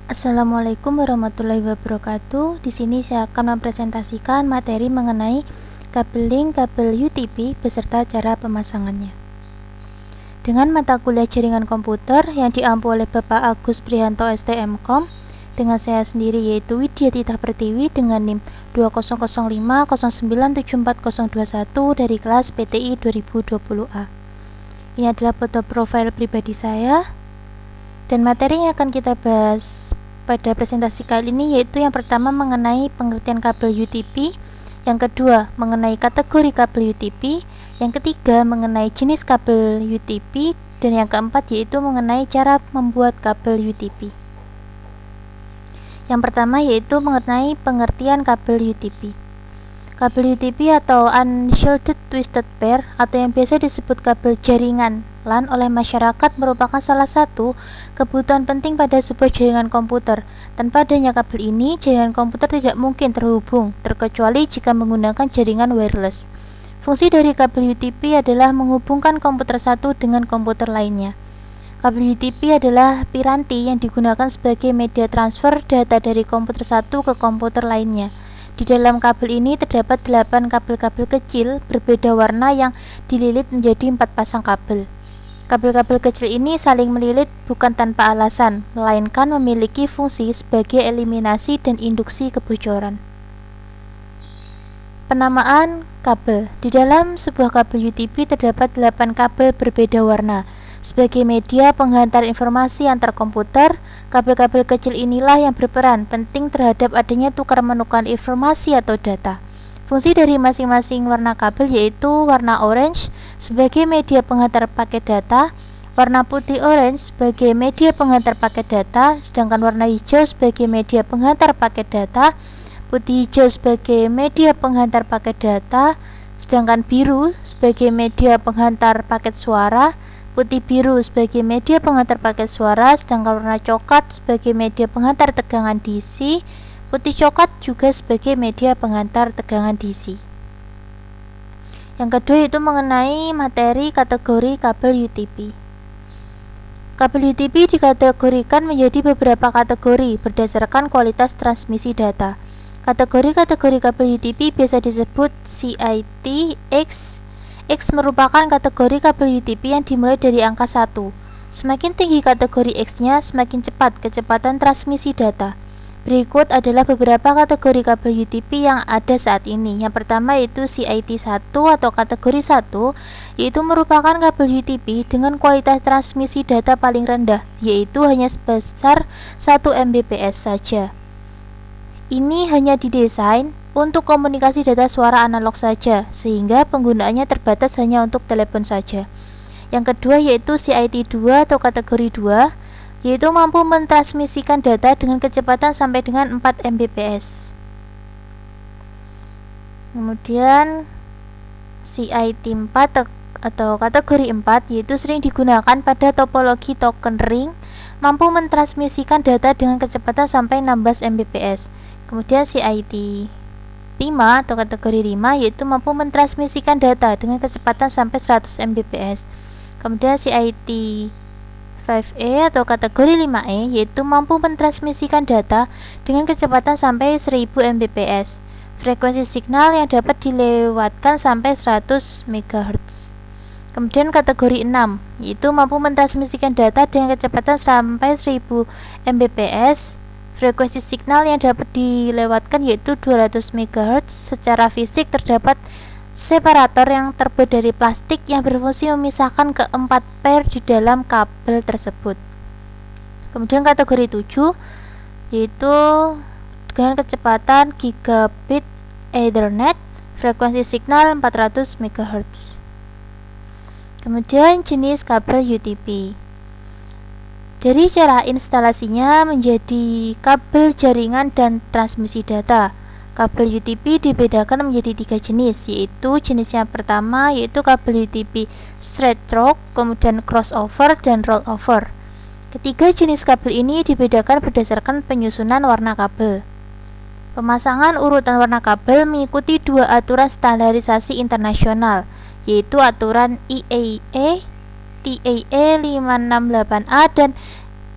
Assalamualaikum warahmatullahi wabarakatuh. Di sini saya akan mempresentasikan materi mengenai kabel UTP beserta cara pemasangannya. Dengan mata kuliah jaringan komputer yang diampu oleh Bapak Agus Prihanto STMkom, dengan saya sendiri yaitu Widya Tita Pertiwi dengan NIM 200509740021 dari kelas PTI 2020A. Ini adalah foto profil pribadi saya. Dan materi yang akan kita bahas pada presentasi kali ini yaitu yang pertama mengenai pengertian kabel UTP, yang kedua mengenai kategori kabel UTP, yang ketiga mengenai jenis kabel UTP, dan yang keempat yaitu mengenai cara membuat kabel UTP. Yang pertama yaitu mengenai pengertian kabel UTP. Kabel UTP atau Unshielded Twisted Pair atau yang biasa disebut kabel jaringan LAN oleh masyarakat merupakan salah satu kebutuhan penting pada sebuah jaringan komputer. Tanpa adanya kabel ini, jaringan komputer tidak mungkin terhubung, terkecuali jika menggunakan jaringan wireless. Fungsi dari kabel UTP adalah menghubungkan komputer satu dengan komputer lainnya. Kabel UTP adalah piranti yang digunakan sebagai media transfer data dari komputer satu ke komputer lainnya. Di dalam kabel ini terdapat 8 kabel-kabel kecil berbeda warna yang dililit menjadi 4 pasang kabel. Kabel-kabel kecil ini saling melilit bukan tanpa alasan, melainkan memiliki fungsi sebagai eliminasi dan induksi kebocoran. Penamaan kabel. Di dalam sebuah kabel UTP terdapat 8 kabel berbeda warna. Sebagai media penghantar informasi antar komputer, kabel-kabel kecil inilah yang berperan penting terhadap adanya tukar-menukar informasi atau data. Fungsi dari masing-masing warna kabel yaitu warna orange sebagai media penghantar paket data, warna putih orange sebagai media penghantar paket data, sedangkan warna hijau sebagai media penghantar paket data, putih hijau sebagai media penghantar paket data, sedangkan biru sebagai media penghantar paket suara, putih biru sebagai media penghantar paket suara, sedangkan warna coklat sebagai media penghantar tegangan DC, putih coklat juga sebagai media penghantar tegangan DC. Yang kedua itu mengenai materi kategori kabel UTP. Kabel UTP dikategorikan menjadi beberapa kategori berdasarkan kualitas transmisi data. Kategori-kategori kabel UTP biasa disebut CIT, X merupakan kategori kabel UTP yang dimulai dari angka 1. Semakin tinggi kategori X-nya, semakin cepat kecepatan transmisi data. Berikut adalah beberapa kategori kabel UTP yang ada saat ini. Yang pertama yaitu CIT1 atau kategori 1, yaitu merupakan kabel UTP dengan kualitas transmisi data paling rendah, yaitu hanya sebesar 1 Mbps saja. Ini hanya didesain untuk komunikasi data suara analog saja, sehingga penggunaannya terbatas hanya untuk telepon saja. Yang kedua yaitu CIT2 atau kategori 2, yaitu mampu mentransmisikan data dengan kecepatan sampai dengan 4 Mbps. Kemudian CIT4 atau kategori 4, yaitu sering digunakan pada topologi token ring, mampu mentransmisikan data dengan kecepatan sampai 16 Mbps. Kemudian CIT 5 atau kategori 5 yaitu mampu mentransmisikan data dengan kecepatan sampai 100 Mbps. Kemudian CIT 5E atau kategori 5E yaitu mampu mentransmisikan data dengan kecepatan sampai 1000 Mbps. Frekuensi signal yang dapat dilewatkan sampai 100 MHz. Kemudian kategori 6 yaitu mampu mentransmisikan data dengan kecepatan sampai 1000 Mbps. Frekuensi signal yang dapat dilewatkan yaitu 200 MHz. Secara fisik terdapat separator yang terbuat dari plastik yang berfungsi memisahkan keempat pair di dalam kabel tersebut. Kemudian kategori 7 yaitu dengan kecepatan gigabit Ethernet, frekuensi signal 400 MHz. Kemudian jenis kabel UTP. Dari cara instalasinya menjadi kabel jaringan dan transmisi data. Kabel UTP dibedakan menjadi 3 jenis, yaitu jenis yang pertama yaitu kabel UTP straight through, kemudian crossover dan rollover. Ketiga jenis kabel ini dibedakan berdasarkan penyusunan warna kabel. Pemasangan urutan warna kabel mengikuti 2 aturan standarisasi internasional, yaitu aturan IEEE TAE 568A dan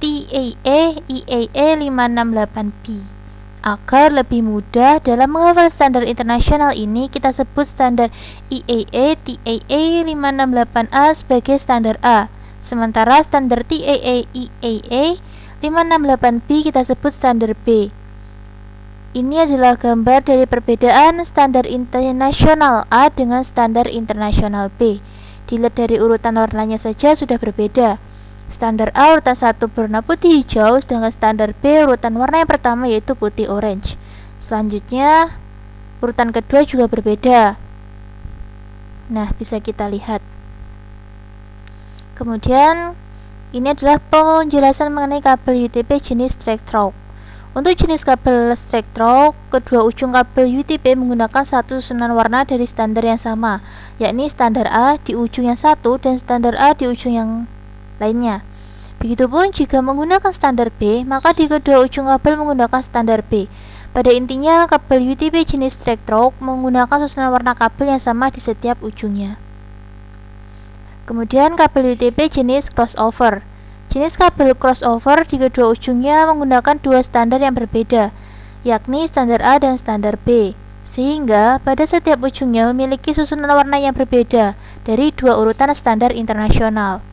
TAA IAA 568B. Agar lebih mudah dalam menghafal standar internasional ini, kita sebut standar IAA TAA 568A sebagai standar A, sementara standar TAA IAA 568B kita sebut standar B. Ini adalah gambar dari perbedaan standar internasional A dengan standar internasional B. Dilihat dari urutan warnanya saja sudah berbeda. Standar A urutan 1 berwarna putih hijau, sedangkan standar B urutan warna yang pertama yaitu putih orange. Selanjutnya urutan kedua juga berbeda. Nah, bisa kita lihat. Kemudian ini adalah penjelasan mengenai kabel UTP jenis straight through. Untuk jenis kabel straight through, kedua ujung kabel UTP menggunakan satu susunan warna dari standar yang sama, yakni standar A di ujung yang satu dan standar A di ujung yang lainnya. Begitupun jika menggunakan standar B, maka di kedua ujung kabel menggunakan standar B. Pada intinya, kabel UTP jenis straight through menggunakan susunan warna kabel yang sama di setiap ujungnya. Kemudian kabel UTP jenis crossover. Jenis kabel crossover di kedua ujungnya menggunakan dua standar yang berbeda, yakni standar A dan standar B, sehingga pada setiap ujungnya memiliki susunan warna yang berbeda dari dua urutan standar internasional.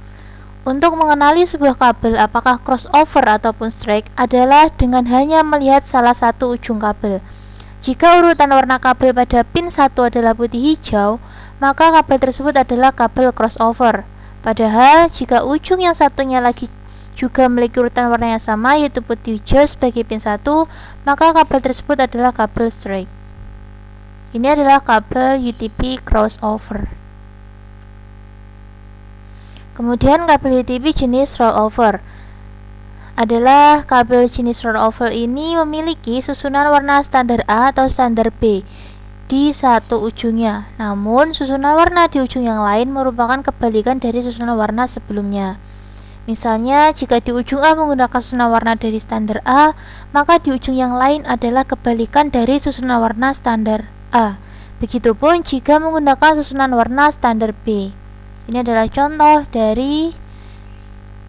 Untuk mengenali sebuah kabel apakah crossover ataupun straight adalah dengan hanya melihat salah satu ujung kabel. Jika urutan warna kabel pada pin 1 adalah putih hijau, maka kabel tersebut adalah kabel crossover. Padahal jika ujung yang satunya lagi juga memiliki urutan warna yang sama yaitu putih hijau sebagai pin 1, maka kabel tersebut adalah kabel straight. Ini adalah kabel UTP crossover. Kemudian kabel UTP jenis rollover. Adalah kabel jenis rollover ini memiliki susunan warna standar A atau standar B di satu ujungnya. Namun susunan warna di ujung yang lain merupakan kebalikan dari susunan warna sebelumnya. Misalnya, jika di ujung A menggunakan susunan warna dari standar A, maka di ujung yang lain adalah kebalikan dari susunan warna standar A. Begitupun jika menggunakan susunan warna standar B. Ini adalah contoh dari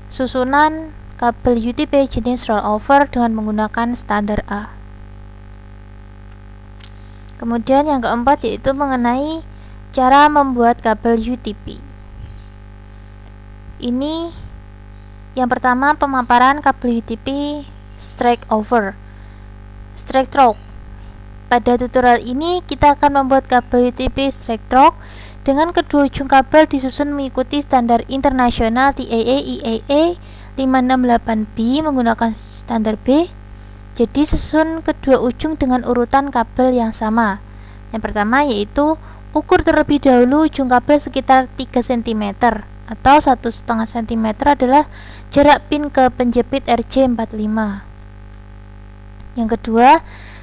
susunan kabel UTP jenis rollover dengan menggunakan standar A. Kemudian yang keempat yaitu mengenai cara membuat kabel UTP. Ini yang pertama, pemaparan kabel UTP straight through. Pada tutorial ini kita akan membuat kabel UTP straight through dengan kedua ujung kabel disusun mengikuti standar internasional TAA IAA 568B menggunakan standar B. Jadi susun kedua ujung dengan urutan kabel yang sama. Yang pertama yaitu ukur terlebih dahulu ujung kabel sekitar 3 cm atau 1,5 cm adalah jarak pin ke penjepit RJ45. Yang kedua,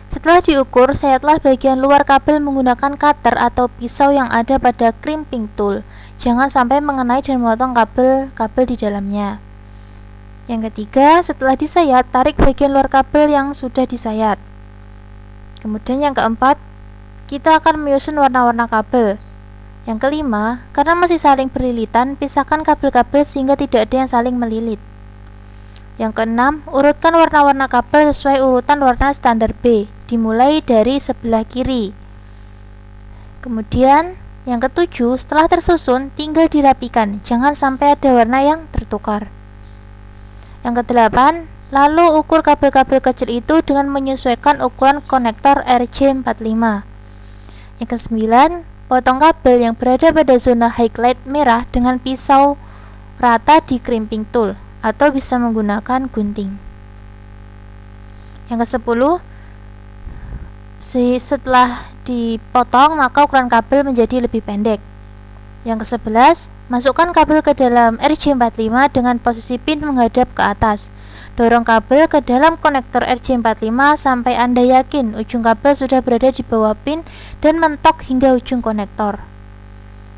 setelah diukur, sayatlah bagian luar kabel menggunakan cutter atau pisau yang ada pada crimping tool. Jangan sampai mengenai dan memotong kabel di dalamnya. Yang ketiga, setelah disayat, tarik bagian luar kabel yang sudah disayat. Kemudian yang keempat, kita akan menyusun warna-warna kabel. Yang kelima, karena masih saling berlilitan, pisahkan kabel-kabel sehingga tidak ada yang saling melilit. Yang keenam, urutkan warna-warna kabel sesuai urutan warna standar B, dimulai dari sebelah kiri. Kemudian, yang ketujuh, setelah tersusun, tinggal dirapikan, jangan sampai ada warna yang tertukar. Yang kedelapan, lalu ukur kabel-kabel kecil itu dengan menyesuaikan ukuran konektor RJ45. Yang kesembilan, potong kabel yang berada pada zona highlight merah dengan pisau rata di crimping tool atau bisa menggunakan gunting. Yang ke-10, setelah dipotong maka ukuran kabel menjadi lebih pendek. Yang ke-11, masukkan kabel ke dalam RJ45 dengan posisi pin menghadap ke atas. Dorong kabel ke dalam konektor RJ45 sampai Anda yakin ujung kabel sudah berada di bawah pin dan mentok hingga ujung konektor.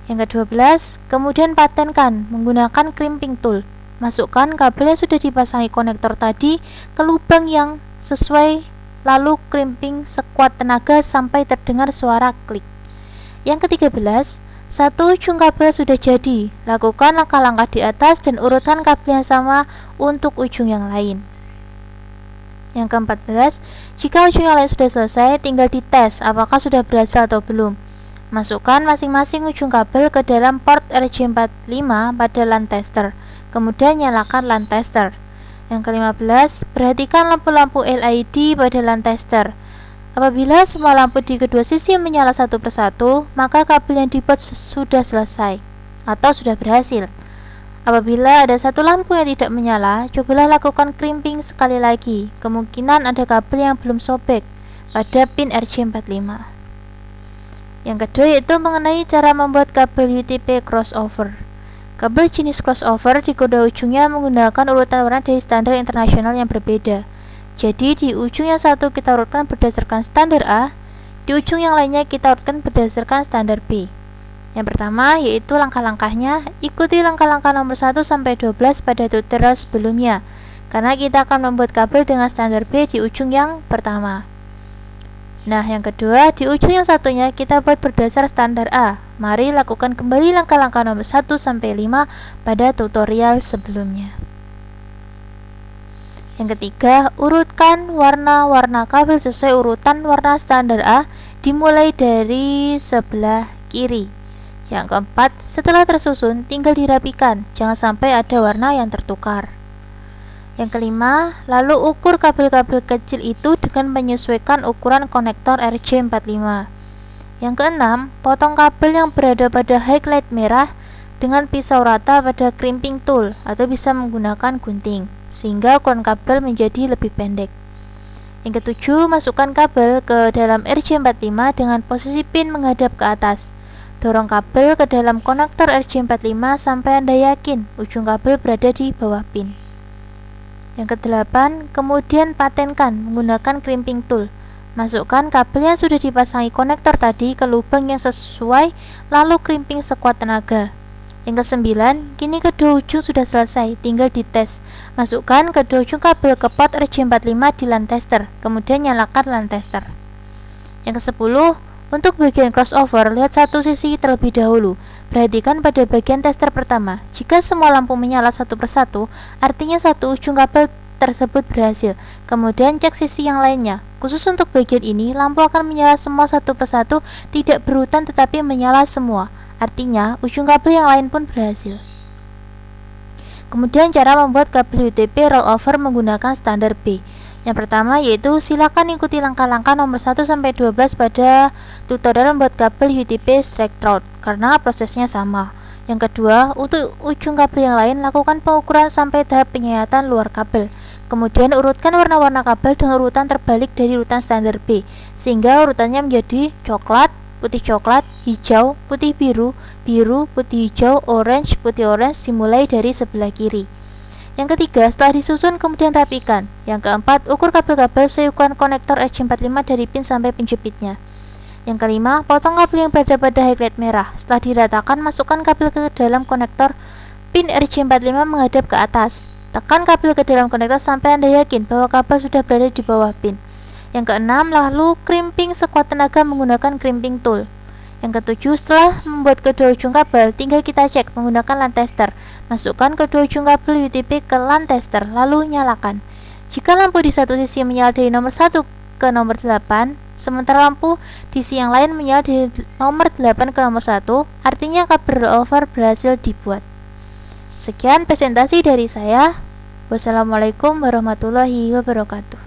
Yang ke-12, kemudian patenkan menggunakan crimping tool. Masukkan kabel yang sudah dipasangi konektor tadi ke lubang yang sesuai, lalu crimping sekuat tenaga sampai terdengar suara klik. Yang ke-13, Satu ujung kabel sudah jadi. Lakukan langkah-langkah di atas dan urutkan kabel yang sama untuk ujung yang lain. Yang ke-14, jika ujung yang lain sudah selesai, tinggal dites apakah sudah berhasil atau belum. Masukkan masing-masing ujung kabel ke dalam port RJ45 pada LAN tester. Kemudian nyalakan LAN tester. Yang ke-15, perhatikan lampu-lampu LED pada LAN tester. Apabila semua lampu di kedua sisi menyala satu persatu, maka kabel yang dibuat sudah selesai atau sudah berhasil. Apabila ada satu lampu yang tidak menyala, cobalah lakukan crimping sekali lagi. Kemungkinan ada kabel yang belum sobek pada pin RJ45. Yang kedua yaitu mengenai cara membuat kabel UTP crossover. Kabel jenis crossover di kedua ujungnya menggunakan urutan warna dari standar internasional yang berbeda. Jadi di ujung yang satu kita urutkan berdasarkan standar A, di ujung yang lainnya kita urutkan berdasarkan standar B. Yang pertama yaitu langkah-langkahnya, ikuti langkah-langkah nomor 1 sampai 12 pada tutorial sebelumnya, karena kita akan membuat kabel dengan standar B di ujung yang pertama. Nah, yang kedua, di ujung yang satunya kita buat berdasar standar A. Mari lakukan kembali langkah-langkah nomor 1 sampai 5 pada tutorial sebelumnya. Yang ketiga, urutkan warna-warna kabel sesuai urutan warna standar A dimulai dari sebelah kiri. Yang keempat, setelah tersusun tinggal dirapikan, jangan sampai ada warna yang tertukar. Yang kelima, lalu ukur kabel-kabel kecil itu dengan menyesuaikan ukuran konektor RJ45. Yang keenam, potong kabel yang berada pada highlight merah dengan pisau rata pada crimping tool atau bisa menggunakan gunting, sehingga ukuran kabel menjadi lebih pendek. Yang ketujuh, masukkan kabel ke dalam RJ45 dengan posisi pin menghadap ke atas. Dorong kabel ke dalam konektor RJ45 sampai Anda yakin ujung kabel berada di bawah pin. Yang kedelapan, kemudian patenkan menggunakan crimping tool. Masukkan kabel yang sudah dipasangi konektor tadi ke lubang yang sesuai, lalu crimping sekuat tenaga. Yang kesembilan, kini kedua ujung sudah selesai, tinggal dites. Masukkan kedua ujung kabel ke port RJ45 di LAN tester, kemudian nyalakan LAN tester. Yang kesepuluh, untuk bagian crossover, lihat satu sisi terlebih dahulu. Perhatikan pada bagian tester pertama. Jika semua lampu menyala satu persatu, artinya satu ujung kabel tersebut berhasil. Kemudian cek sisi yang lainnya. Khusus untuk bagian ini, lampu akan menyala semua satu persatu, tidak berurutan tetapi menyala semua. Artinya, ujung kabel yang lain pun berhasil. Kemudian cara membuat kabel UTP rollover menggunakan standar B. Yang pertama yaitu silakan ikuti langkah-langkah nomor 1 sampai 12 pada tutorial membuat kabel UTP straight through karena prosesnya sama. Yang kedua, untuk ujung kabel yang lain lakukan pengukuran sampai tahap penyayatan luar kabel. Kemudian urutkan warna-warna kabel dengan urutan terbalik dari urutan standar B sehingga urutannya menjadi coklat, putih coklat, hijau, putih biru, biru, putih hijau, orange, putih orange dimulai dari sebelah kiri. Yang ketiga, setelah disusun kemudian rapikan. Yang keempat, ukur kabel-kabel sesuai ukuran konektor RJ45 dari pin sampai pin jepitnya. Yang kelima, potong kabel yang berada pada highlight merah. Setelah diratakan, masukkan kabel ke dalam konektor pin RJ45 menghadap ke atas. Tekan kabel ke dalam konektor sampai Anda yakin bahwa kabel sudah berada di bawah pin. Yang keenam, lalu crimping sekuat tenaga menggunakan crimping tool. Yang ketujuh, setelah membuat kedua ujung kabel, tinggal kita cek menggunakan LAN tester. Masukkan kedua ujung kabel UTP ke LAN tester, lalu nyalakan. Jika lampu di satu sisi menyala dari nomor 1 ke nomor 8, sementara lampu di sisi yang lain menyala dari nomor 8 ke nomor 1, artinya kabel rollover berhasil dibuat. Sekian presentasi dari saya. Wassalamualaikum warahmatullahi wabarakatuh.